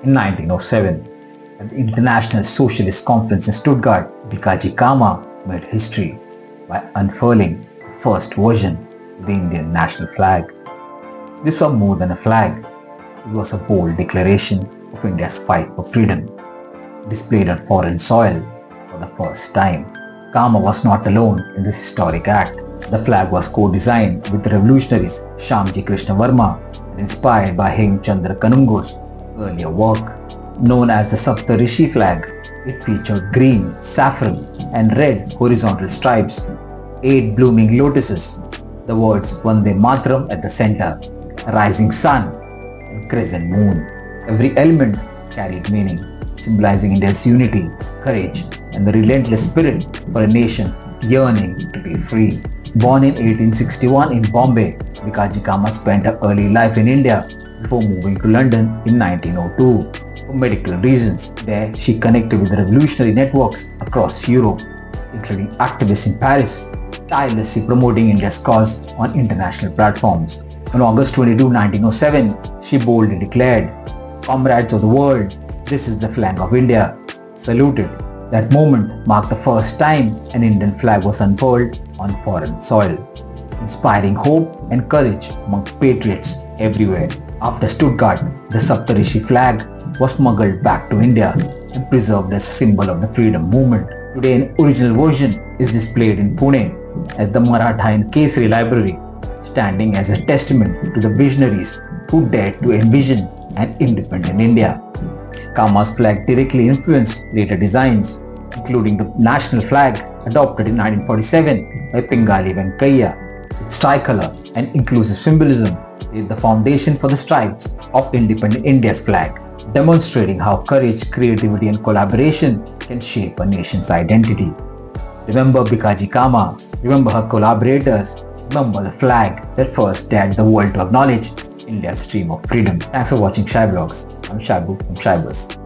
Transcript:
In 1907, at the International Socialist Conference in Stuttgart, Bhikaiji Cama made history by unfurling the first version of the Indian national flag. This was more than a flag, it was a bold declaration of India's fight for freedom, displayed on foreign soil for the first time. Cama was not alone in this historic act. The flag was co-designed with the revolutionaries Shyamji Krishna Varma and inspired by Hemchandra Kanungo's earlier work. Known as the Saptarishi Flag, it featured green, saffron and red horizontal stripes, 8 blooming lotuses, the words Vande Mataram at the center, a rising sun and crescent moon. Every element carried meaning, symbolizing India's unity, courage and the relentless spirit for a nation yearning to be free. Born in 1861 in Bombay, Bhikaiji Cama spent her early life in India before moving to London in 1902 for medical reasons. There, she connected with the revolutionary networks across Europe, including activists in Paris, tirelessly promoting India's cause on international platforms. On August 22, 1907, she boldly declared, "Comrades of the world, this is the flag of India." Saluted. That moment marked the first time an Indian flag was unfurled on foreign soil, inspiring hope and courage among patriots everywhere. After Stuttgart, the Saptarishi flag was smuggled back to India and preserved as a symbol of the freedom movement. Today, an original version is displayed in Pune at the Maratha and Kesari Library, standing as a testament to the visionaries who dared to envision an independent India. Cama's flag directly influenced later designs, including the national flag adopted in 1947 by Pingali Venkaiah. Its tricolor and inclusive symbolism laid the foundation for the stripes of independent India's flag, demonstrating how courage, creativity and collaboration can shape a nation's identity. Remember Bhikaiji Cama, remember her collaborators, remember the flag that first dared the world to acknowledge India's dream of freedom. Thanks for watching Shy Vlogs. I'm Shabu from Shybus.